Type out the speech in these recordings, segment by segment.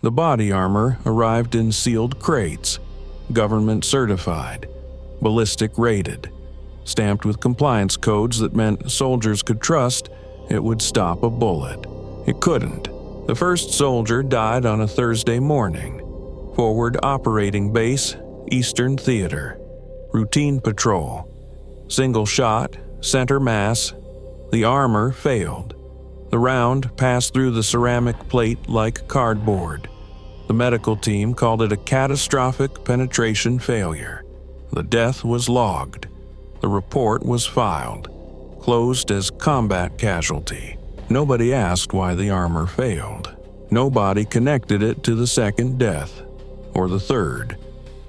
The body armor arrived in sealed crates, government certified, ballistic rated, stamped with compliance codes that meant soldiers could trust it would stop a bullet. It couldn't. The first soldier died on a Thursday morning. Forward operating base, Eastern Theater. Routine patrol. Single shot, center mass. The armor failed. The round passed through the ceramic plate like cardboard. The medical team called it a catastrophic penetration failure. The death was logged. The report was filed, closed as combat casualty. Nobody asked why the armor failed. Nobody connected it to the second death, or the third,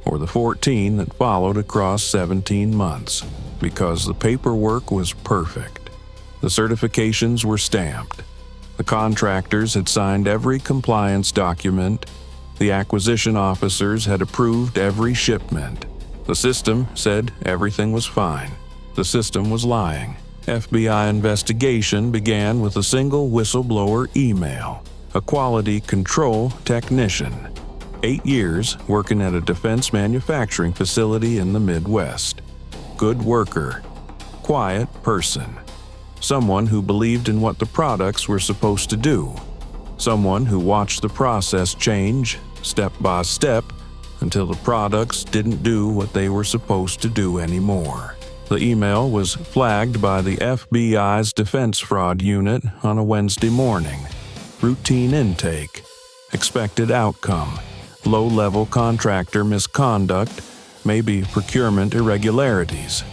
or the 14 that followed across 17 months, because the paperwork was perfect. The certifications were stamped. The contractors had signed every compliance document. The acquisition officers had approved every shipment. The system said everything was fine. The system was lying. FBI investigation began with a single whistleblower email. A quality control technician. 8 years working at a defense manufacturing facility in the Midwest. Good worker. Quiet person. Someone who believed in what the products were supposed to do. Someone who watched the process change, step by step, until the products didn't do what they were supposed to do anymore. The email was flagged by the FBI's Defense Fraud Unit on a Wednesday morning. Routine intake. Expected outcome. Low-level contractor misconduct, maybe procurement irregularities.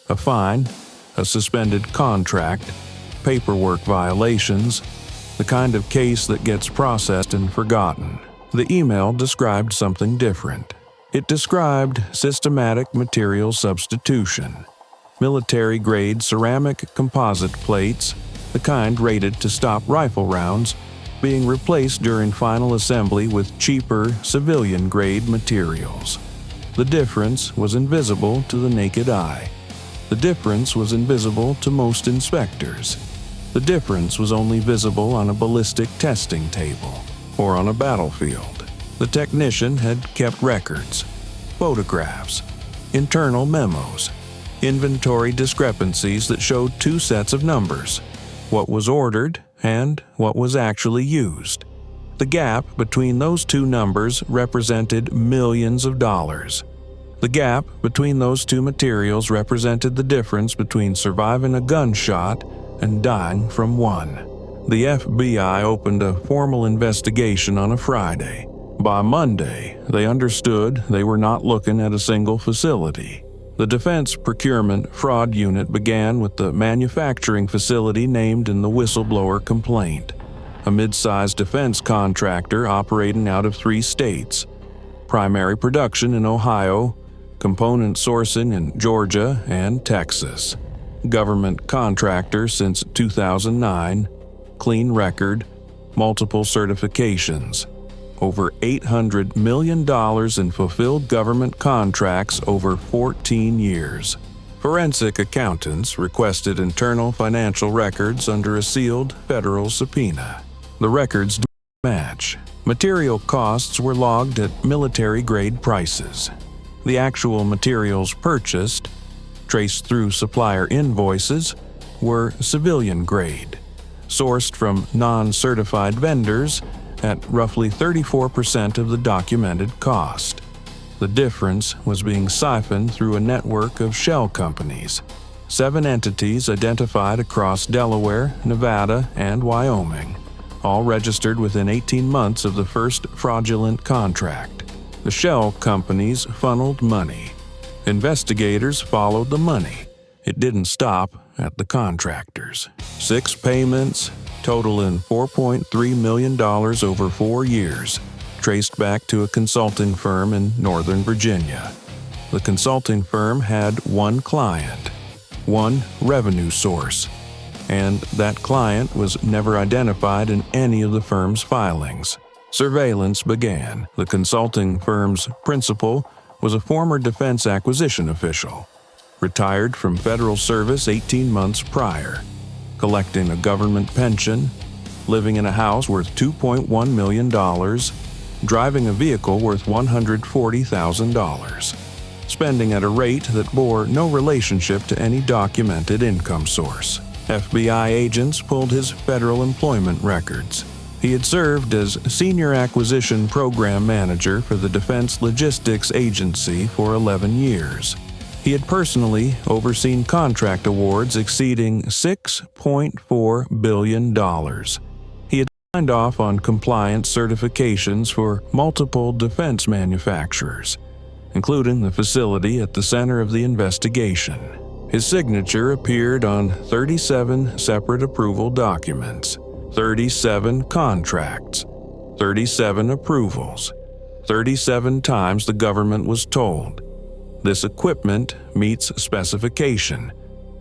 A fine, a suspended contract, paperwork violations, the kind of case that gets processed and forgotten. The email described something different. It described systematic material substitution. Military-grade ceramic composite plates, the kind rated to stop rifle rounds, being replaced during final assembly with cheaper civilian-grade materials. The difference was invisible to the naked eye. The difference was invisible to most inspectors. The difference was only visible on a ballistic testing table or on a battlefield. The technician had kept records, photographs, internal memos, inventory discrepancies that showed two sets of numbers, what was ordered and what was actually used. The gap between those two numbers represented millions of dollars. The gap between those two materials represented the difference between surviving a gunshot and dying from one. The FBI opened a formal investigation on a Friday. By Monday, they understood they were not looking at a single facility. The Defense Procurement Fraud Unit began with the manufacturing facility named in the whistleblower complaint, a mid-sized defense contractor operating out of 3 states, primary production in Ohio, component sourcing in Georgia and Texas. Government contractor since 2009, clean record, multiple certifications. Over $800 million in fulfilled government contracts over 14 years. Forensic accountants requested internal financial records under a sealed federal subpoena. The records didn't match. Material costs were logged at military-grade prices. The actual materials purchased, traced through supplier invoices, were civilian-grade, sourced from non-certified vendors at roughly 34% of the documented cost. The difference was being siphoned through a network of shell companies, 7 entities identified across Delaware, Nevada, and Wyoming, all registered within 18 months of the first fraudulent contract. The shell companies funneled money. Investigators followed the money. It didn't stop at the contractors. 6 payments, totaling $4.3 million over 4 years, traced back to a consulting firm in Northern Virginia. The consulting firm had one client, one revenue source, and that client was never identified in any of the firm's filings. Surveillance began. The consulting firm's principal was a former defense acquisition official, retired from federal service 18 months prior, collecting a government pension, living in a house worth $2.1 million, driving a vehicle worth $140,000, spending at a rate that bore no relationship to any documented income source. FBI agents pulled his federal employment records. He had served as Senior Acquisition Program Manager for the Defense Logistics Agency for 11 years. He had personally overseen contract awards exceeding $6.4 billion. He had signed off on compliance certifications for multiple defense manufacturers, including the facility at the center of the investigation. His signature appeared on 37 separate approval documents, 37 contracts, 37 approvals, 37 times the government was told, "This equipment meets specification.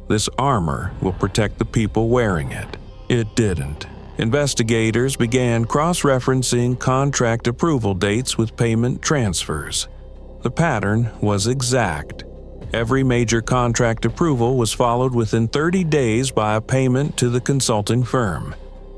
This armor will protect the people wearing it." It didn't. Investigators began cross-referencing contract approval dates with payment transfers. The pattern was exact. Every major contract approval was followed within 30 days by a payment to the consulting firm.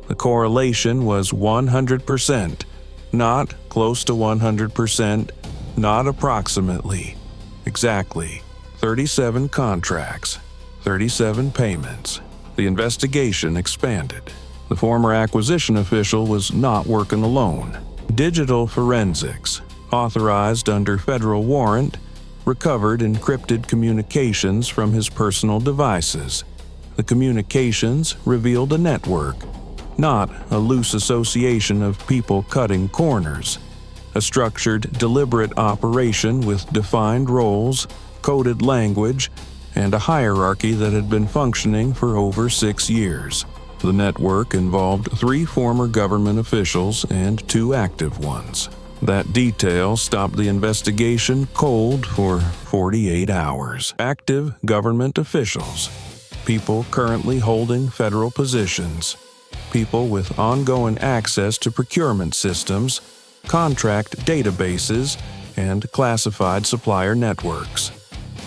The correlation was 100%, not close to 100%, not approximately. Exactly. 37 contracts, 37 payments. The investigation expanded. The former acquisition official was not working alone. Digital forensics, authorized under federal warrant, recovered encrypted communications from his personal devices. The communications revealed a network, not a loose association of people cutting corners. A structured, deliberate operation with defined roles, coded language, and a hierarchy that had been functioning for over 6 years. The network involved 3 former government officials and 2 active ones. That detail stopped the investigation cold for 48 hours. Active government officials, people currently holding federal positions, people with ongoing access to procurement systems, contract databases, and classified supplier networks.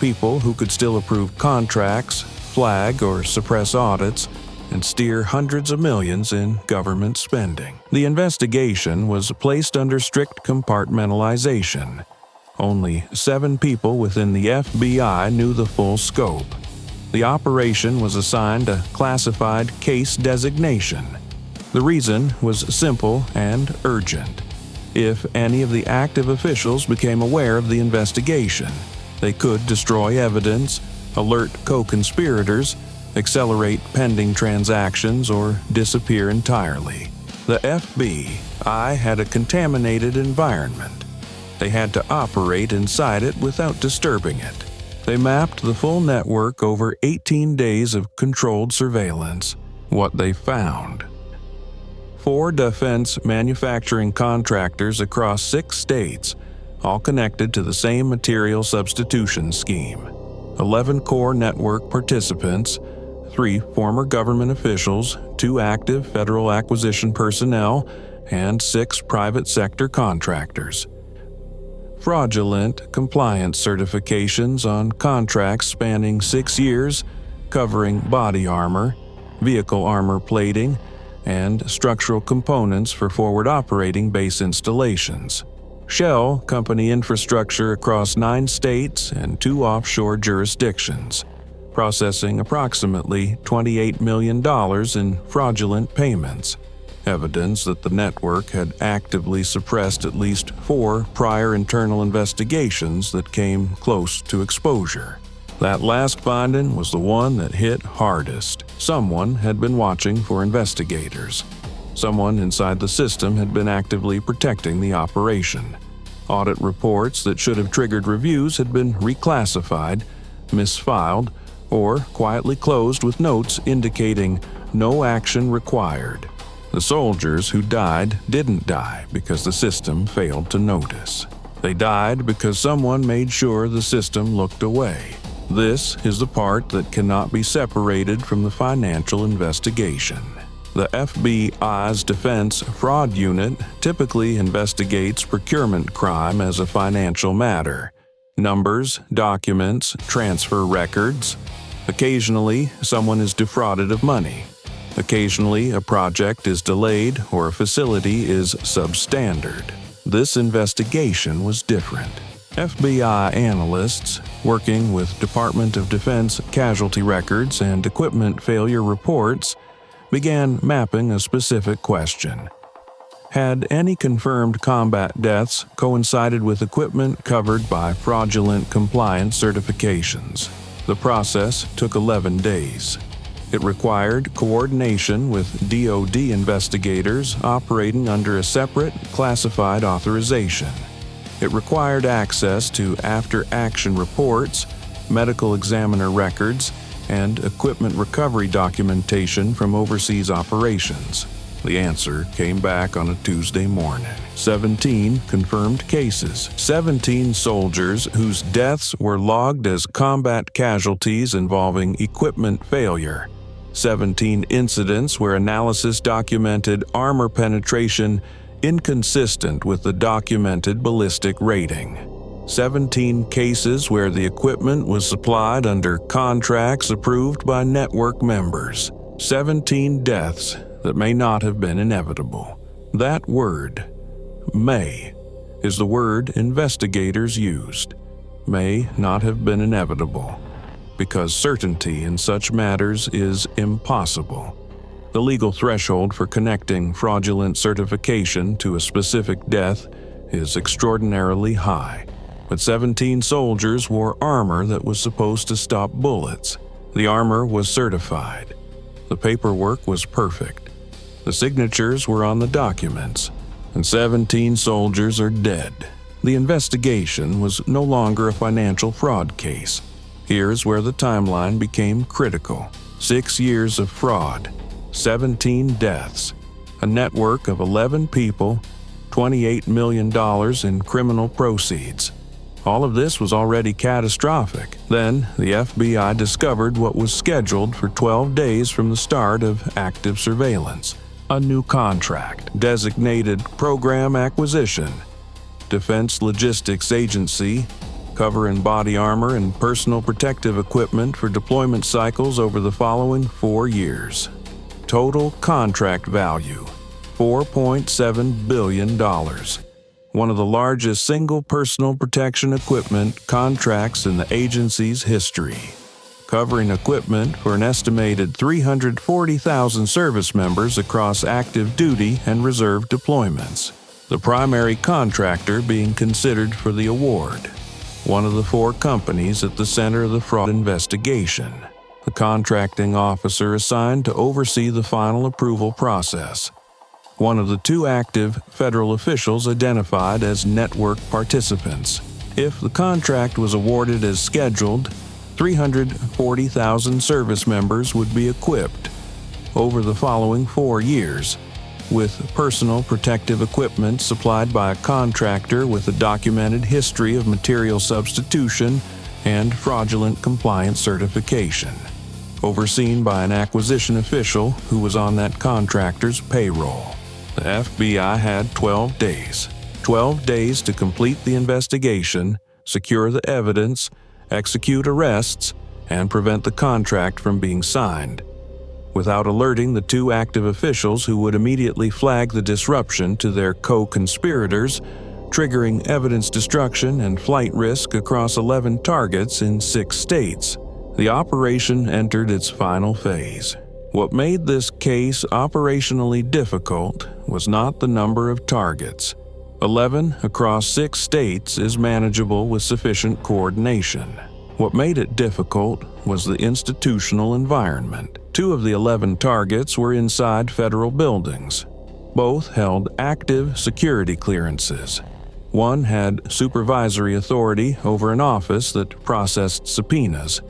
People who could still approve contracts, flag or suppress audits, and steer hundreds of millions in government spending. The investigation was placed under strict compartmentalization. Only 7 people within the FBI knew the full scope. The operation was assigned a classified case designation. The reason was simple and urgent. If any of the active officials became aware of the investigation, they could destroy evidence, alert co-conspirators, accelerate pending transactions, or disappear entirely. The FBI had a contaminated environment. They had to operate inside it without disturbing it. They mapped the full network over 18 days of controlled surveillance. What they found: 4 defense manufacturing contractors across 6 states, all connected to the same material substitution scheme. 11 core network participants, 3 former government officials, 2 active federal acquisition personnel, and 6 private sector contractors. Fraudulent compliance certifications on contracts spanning 6 years, covering body armor, vehicle armor plating, and structural components for forward operating base installations. Shell company infrastructure across 9 states and 2 offshore jurisdictions, processing approximately $28 million in fraudulent payments, evidence that the network had actively suppressed at least 4 prior internal investigations that came close to exposure. That last finding was the one that hit hardest. Someone had been watching for investigators. Someone inside the system had been actively protecting the operation. Audit reports that should have triggered reviews had been reclassified, misfiled, or quietly closed with notes indicating no action required. The soldiers who died didn't die because the system failed to notice. They died because someone made sure the system looked away. This is the part that cannot be separated from the financial investigation. The FBI's Defense Fraud Unit typically investigates procurement crime as a financial matter. Numbers, documents, transfer records. Occasionally, someone is defrauded of money. Occasionally, a project is delayed or a facility is substandard. This investigation was different. FBI analysts, working with Department of Defense casualty records and equipment failure reports, began mapping a specific question. Had any confirmed combat deaths coincided with equipment covered by fraudulent compliance certifications? The process took 11 days. It required coordination with DoD investigators operating under a separate classified authorization. It required access to after-action reports, medical examiner records, and equipment recovery documentation from overseas operations. The answer came back on a Tuesday morning. 17 confirmed cases. 17 soldiers whose deaths were logged as combat casualties involving equipment failure. 17 incidents where analysis documented armor penetration inconsistent with the documented ballistic rating. 17 cases where the equipment was supplied under contracts approved by network members. 17 deaths that may not have been inevitable. That word, may, is the word investigators used. May not have been inevitable, because certainty in such matters is impossible. The legal threshold for connecting fraudulent certification to a specific death is extraordinarily high, but 17 soldiers wore armor that was supposed to stop bullets. The armor was certified. The paperwork was perfect. The signatures were on the documents, and 17 soldiers are dead. The investigation was no longer a financial fraud case. Here's where the timeline became critical. 6 years of fraud, 17 deaths, a network of 11 people, $28 million in criminal proceeds. All of this was already catastrophic. Then, the FBI discovered what was scheduled for 12 days from the start of active surveillance. A new contract, designated Program Acquisition, Defense Logistics Agency, cover and body armor and personal protective equipment for deployment cycles over the following 4 years. Total contract value, $4.7 billion. One of the largest single personal protection equipment contracts in the agency's history, covering equipment for an estimated 340,000 service members across active duty and reserve deployments. The primary contractor being considered for the award, one of the 4 companies at the center of the fraud investigation. The contracting officer assigned to oversee the final approval process. One of the 2 active federal officials identified as network participants. If the contract was awarded as scheduled, 340,000 service members would be equipped over the following 4 years with personal protective equipment supplied by a contractor with a documented history of material substitution and fraudulent compliance certification, overseen by an acquisition official who was on that contractor's payroll. The FBI had 12 days. 12 days to complete the investigation, secure the evidence, execute arrests, and prevent the contract from being signed, without alerting the 2 active officials who would immediately flag the disruption to their co-conspirators, triggering evidence destruction and flight risk across 11 targets in 6 states. The operation entered its final phase. What made this case operationally difficult was not the number of targets. 11 across 6 states is manageable with sufficient coordination. What made it difficult was the institutional environment. 2 of the 11 targets were inside federal buildings. Both held active security clearances. One had supervisory authority over an office that processed subpoenas,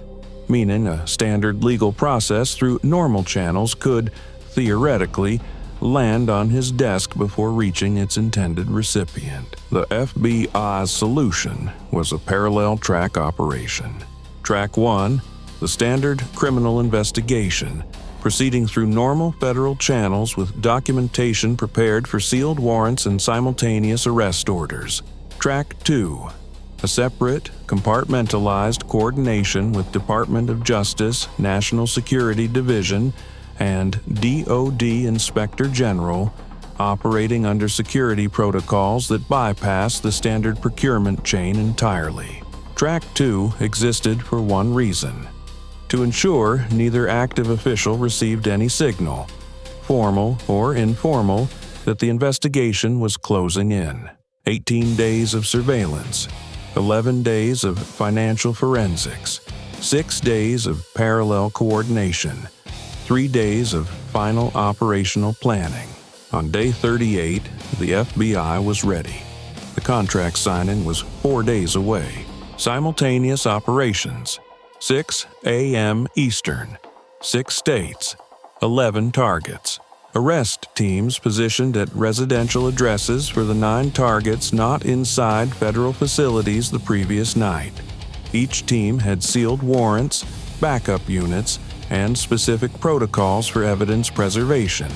meaning a standard legal process through normal channels could, theoretically, land on his desk before reaching its intended recipient. The FBI's solution was a parallel track operation. Track 1, the standard criminal investigation, proceeding through normal federal channels with documentation prepared for sealed warrants and simultaneous arrest orders. Track 2, a separate, compartmentalized coordination with Department of Justice, National Security Division, and DoD Inspector General, operating under security protocols that bypass the standard procurement chain entirely. Track 2 existed for one reason: to ensure neither active official received any signal, formal or informal, that the investigation was closing in. 18 days of surveillance, 11 days of financial forensics, 6 days of parallel coordination, 3 days of final operational planning. On day 38, the FBI was ready. The contract signing was 4 days away. Simultaneous operations, 6 a.m. Eastern, 6 states, 11 targets. Arrest teams positioned at residential addresses for the 9 targets not inside federal facilities the previous night. Each team had sealed warrants, backup units, and specific protocols for evidence preservation,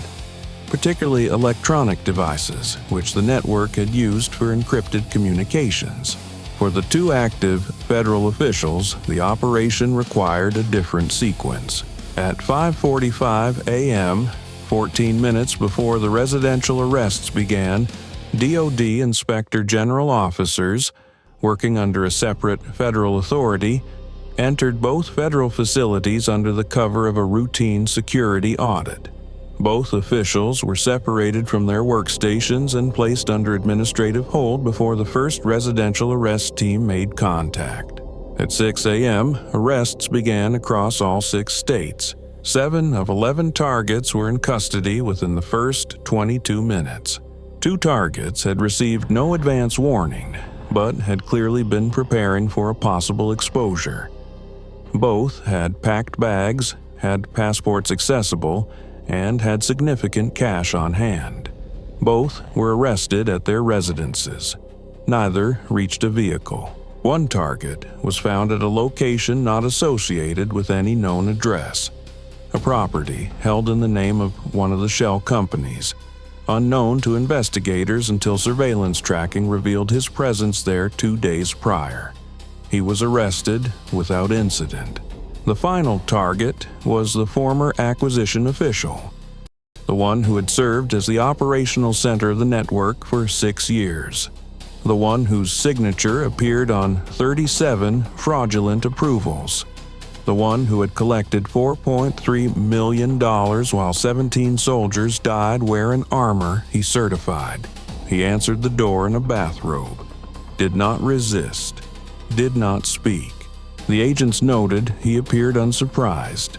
particularly electronic devices, which the network had used for encrypted communications. For the 2 active federal officials, the operation required a different sequence. At 5:45 a.m., 14 minutes before the residential arrests began, DoD Inspector General officers, working under a separate federal authority, entered both federal facilities under the cover of a routine security audit. Both officials were separated from their workstations and placed under administrative hold before the first residential arrest team made contact. At 6 a.m., arrests began across all 6 states. 7 of 11 targets were in custody within the first 22 minutes. 2 targets had received no advance warning, but had clearly been preparing for a possible exposure. Both had packed bags, had passports accessible, and had significant cash on hand. Both were arrested at their residences. Neither reached a vehicle. 1 target was found at a location not associated with any known address, a property held in the name of one of the shell companies, unknown to investigators until surveillance tracking revealed his presence there 2 days prior. He was arrested without incident. The final target was the former acquisition official, the one who had served as the operational center of the network for 6 years, the one whose signature appeared on 37 fraudulent approvals, the one who had collected $4.3 million while 17 soldiers died wearing armor he certified. He answered the door in a bathrobe, did not resist, did not speak. The agents noted he appeared unsurprised,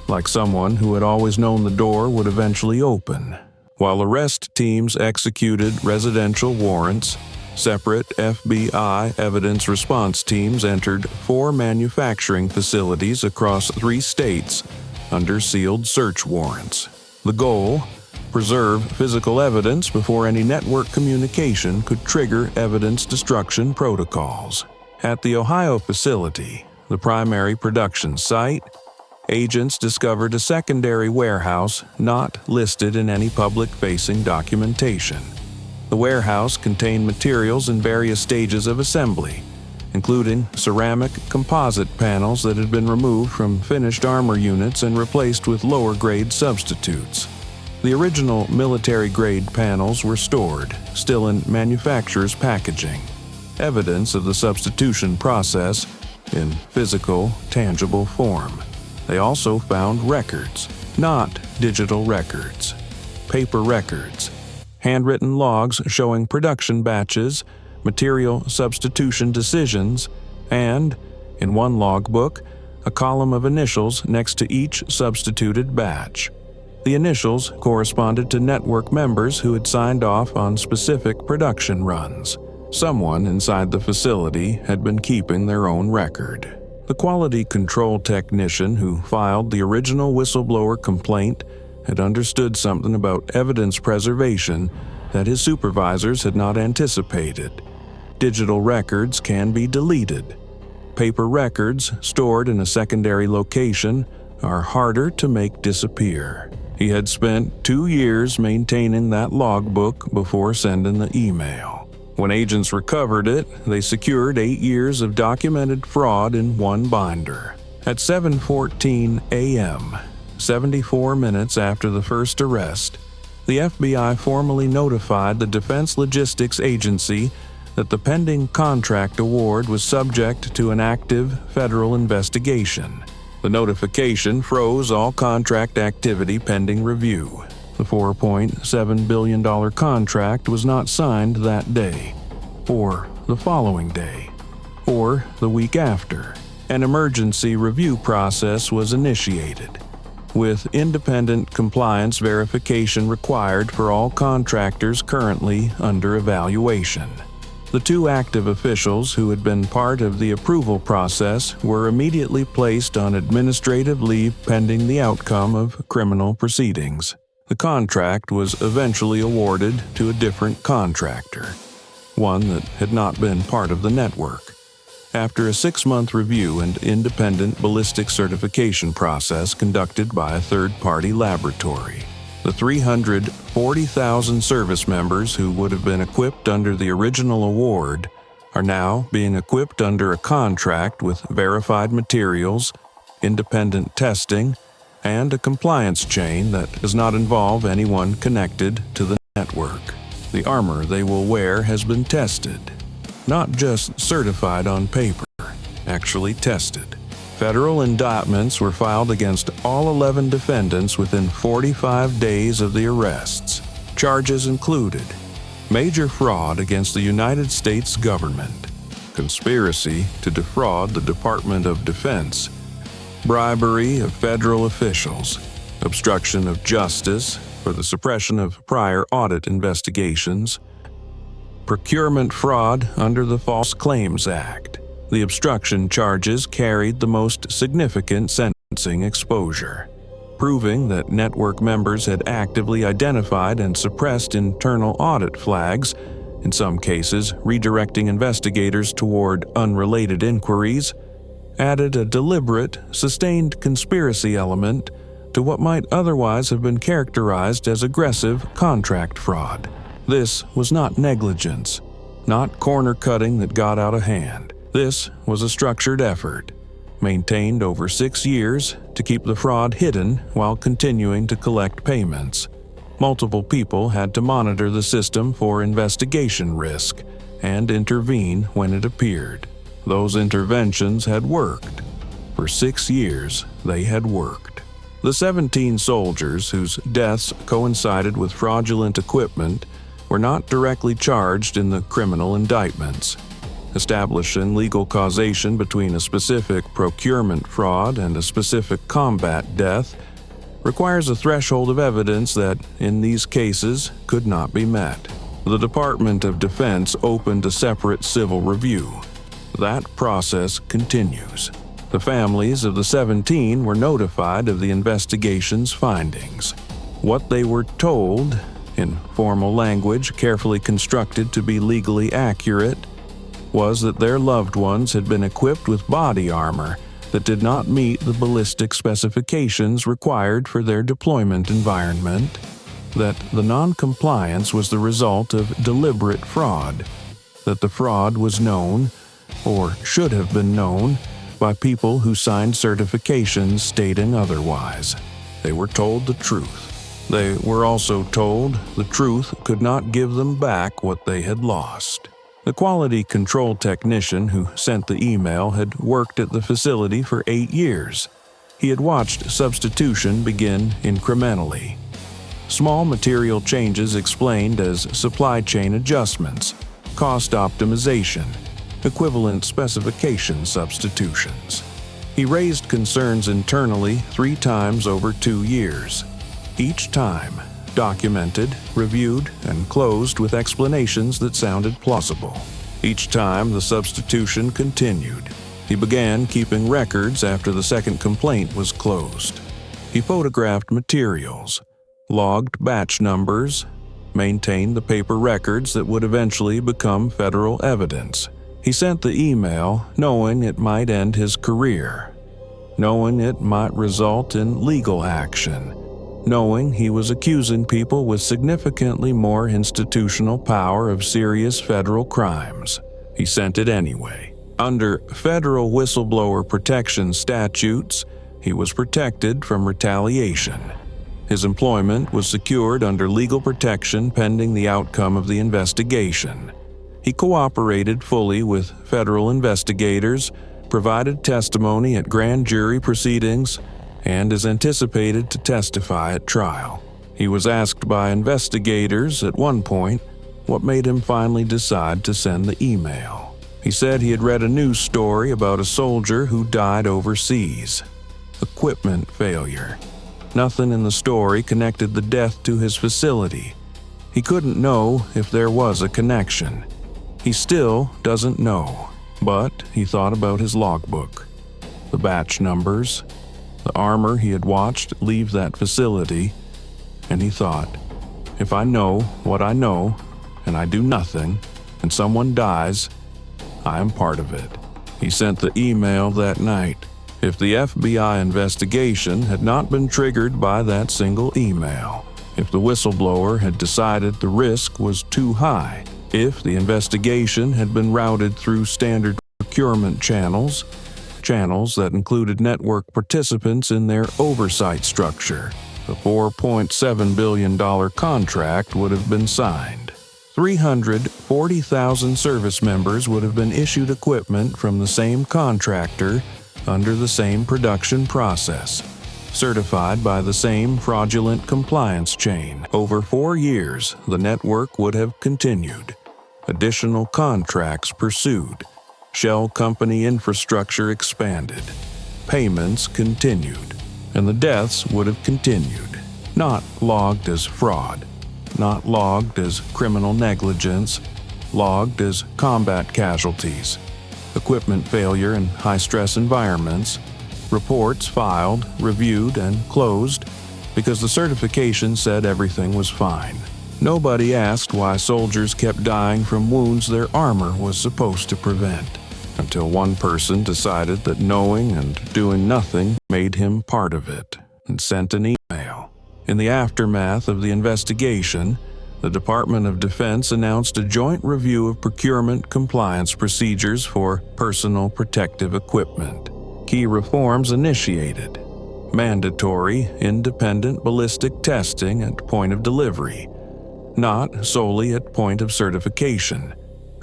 like someone who had always known the door would eventually open. While arrest teams executed residential warrants, separate FBI evidence response teams entered 4 manufacturing facilities across 3 states under sealed search warrants. The goal: preserve physical evidence before any network communication could trigger evidence destruction protocols. At the Ohio facility, the primary production site, agents discovered a secondary warehouse not listed in any public-facing documentation. The warehouse contained materials in various stages of assembly, including ceramic composite panels that had been removed from finished armor units and replaced with lower-grade substitutes. The original military-grade panels were stored, still in manufacturer's packaging, evidence of the substitution process in physical, tangible form. They also found records, not digital records, paper records, handwritten logs showing production batches, material substitution decisions, and, in one logbook, a column of initials next to each substituted batch. The initials corresponded to network members who had signed off on specific production runs. Someone inside the facility had been keeping their own record. The quality control technician who filed the original whistleblower complaint had understood something about evidence preservation that his supervisors had not anticipated. Digital records can be deleted. Paper records stored in a secondary location are harder to make disappear. He had spent 2 years maintaining that logbook before sending the email. When agents recovered it, they secured 8 years of documented fraud in one binder. At 7:14 a.m., 74 minutes after the first arrest, the FBI formally notified the Defense Logistics Agency that the pending contract award was subject to an active federal investigation. The notification froze all contract activity pending review. The $4.7 billion contract was not signed that day, or the following day, or the week after. An emergency review process was initiated, with independent compliance verification required for all contractors currently under evaluation. The two active officials who had been part of the approval process were immediately placed on administrative leave pending the outcome of criminal proceedings. The contract was eventually awarded to a different contractor, one that had not been part of the network. After a 6-month review and independent ballistic certification process conducted by a third-party laboratory, the 340,000 service members who would have been equipped under the original award are now being equipped under a contract with verified materials, independent testing, and a compliance chain that does not involve anyone connected to the network. The armor they will wear has been tested, not just certified on paper, actually tested. Federal indictments were filed against all 11 defendants within 45 days of the arrests. Charges included major fraud against the United States government, conspiracy to defraud the Department of Defense, bribery of federal officials, obstruction of justice for the suppression of prior audit investigations, procurement fraud under the False Claims Act. The obstruction charges carried the most significant sentencing exposure, proving that network members had actively identified and suppressed internal audit flags, in some cases redirecting investigators toward unrelated inquiries, added a deliberate, sustained conspiracy element to what might otherwise have been characterized as aggressive contract fraud. This was not negligence, not corner-cutting that got out of hand. This was a structured effort, maintained over 6 years to keep the fraud hidden while continuing to collect payments. Multiple people had to monitor the system for investigation risk and intervene when it appeared. Those interventions had worked. For 6 years, they had worked. The 17 soldiers whose deaths coincided with fraudulent equipment were not directly charged in the criminal indictments. Establishing legal causation between a specific procurement fraud and a specific combat death requires a threshold of evidence that, in these cases, could not be met. The Department of Defense opened a separate civil review. That process continues. The families of the 17 were notified of the investigation's findings. What they were told, in formal language carefully constructed to be legally accurate, was that their loved ones had been equipped with body armor that did not meet the ballistic specifications required for their deployment environment, that the non-compliance was the result of deliberate fraud, that the fraud was known, or should have been known, by people who signed certifications stating otherwise. They were told the truth. They were also told the truth could not give them back what they had lost. The quality control technician who sent the email had worked at the facility for 8 years. He had watched substitution begin incrementally. Small material changes explained as supply chain adjustments, cost optimization, equivalent specification substitutions. He raised concerns internally 3 times over 2 years. Each time, documented, reviewed, and closed with explanations that sounded plausible. Each time the substitution continued. He began keeping records after the second complaint was closed. He photographed materials, logged batch numbers, maintained the paper records that would eventually become federal evidence. He sent the email knowing it might end his career, knowing it might result in legal action, knowing he was accusing people with significantly more institutional power of serious federal crimes. He sent it anyway. Under federal whistleblower protection statutes, he was protected from retaliation, His employment was secured under legal protection pending the outcome of the investigation. He cooperated fully with federal investigators, provided testimony at grand jury proceedings, and is anticipated to testify at trial. He was asked by investigators at one point what made him finally decide to send the email. He said he had read a news story about a soldier who died overseas. Equipment failure. Nothing in the story connected the death to his facility. He couldn't know if there was a connection. He still doesn't know, but he thought about his logbook, the batch numbers, the armor he had watched leave that facility, and he thought, if I know what I know, and I do nothing, and someone dies, I am part of it. He sent the email that night. If the FBI investigation had not been triggered by that single email, if the whistleblower had decided the risk was too high, if the investigation had been routed through standard procurement channels that included network participants in their oversight structure, the $4.7 billion contract would have been signed. 340,000 service members would have been issued equipment from the same contractor under the same production process, certified by the same fraudulent compliance chain. Over 4 years, the network would have continued. Additional contracts pursued. Shell company infrastructure expanded. Payments continued. And the deaths would have continued. Not logged as fraud. Not logged as criminal negligence. Logged as combat casualties. Equipment failure in high-stress environments, reports filed, reviewed, and closed because the certification said everything was fine. Nobody asked why soldiers kept dying from wounds their armor was supposed to prevent, until one person decided that knowing and doing nothing made him part of it, and sent an email. In the aftermath of the investigation, the Department of Defense announced a joint review of procurement compliance procedures for personal protective equipment. Key reforms initiated. Mandatory, independent ballistic testing at point of delivery, not solely at point of certification.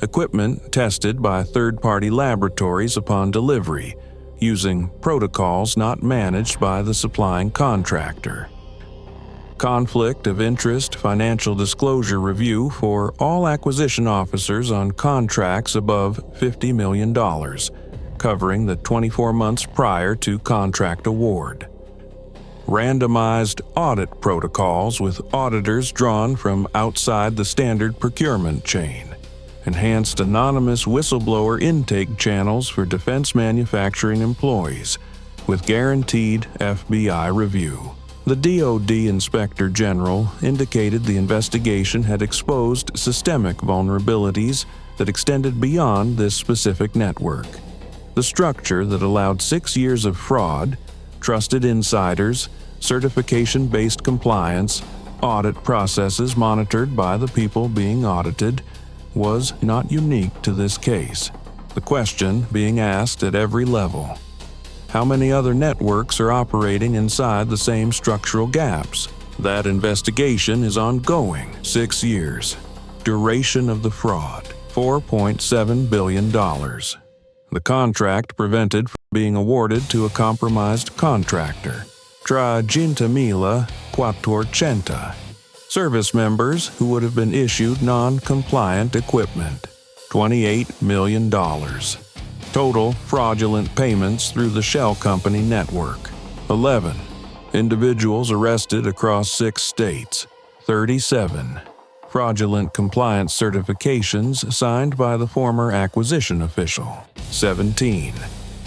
Equipment tested by third-party laboratories upon delivery, using protocols not managed by the supplying contractor. Conflict of interest financial disclosure review for all acquisition officers on contracts above $50 million, covering the 24 months prior to contract award. Randomized audit protocols with auditors drawn from outside the standard procurement chain. Enhanced anonymous whistleblower intake channels for defense manufacturing employees, with guaranteed FBI review. The DoD Inspector General indicated the investigation had exposed systemic vulnerabilities that extended beyond this specific network. The structure that allowed 6 years of fraud, trusted insiders, certification-based compliance, audit processes monitored by the people being audited, was not unique to this case. The question being asked at every level: how many other networks are operating inside the same structural gaps? That investigation is ongoing. 6 years. Duration of the fraud: $4.7 billion. The contract prevented from being awarded to a compromised contractor. Tra 100.000 400. Service members who would have been issued non-compliant equipment. $28 million. Total fraudulent payments through the shell company network. 11. Individuals arrested across 6 states. 37. Fraudulent compliance certifications signed by the former acquisition official. 17.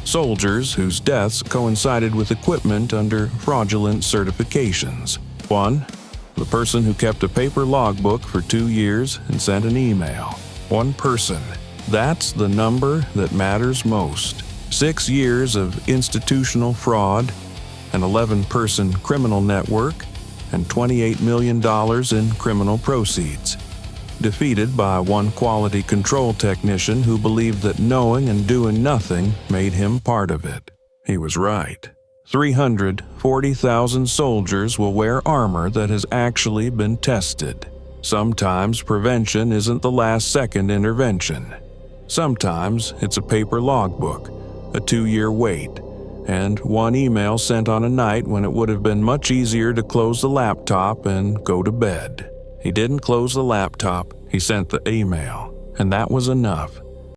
Soldiers whose deaths coincided with equipment under fraudulent certifications. 1. The person who kept a paper logbook for 2 years and sent an email. 1 person. That's the number that matters most. 6 years of institutional fraud, an 11-person criminal network, and $28 million in criminal proceeds. Defeated by 1 quality control technician who believed that knowing and doing nothing made him part of it. He was right. 340,000 soldiers will wear armor that has actually been tested. Sometimes prevention isn't the last-second intervention. Sometimes it's a paper logbook, a 2-year wait, and one email sent on a night when it would have been much easier to close the laptop and go to bed. He didn't close the laptop, he sent the email, and that was enough.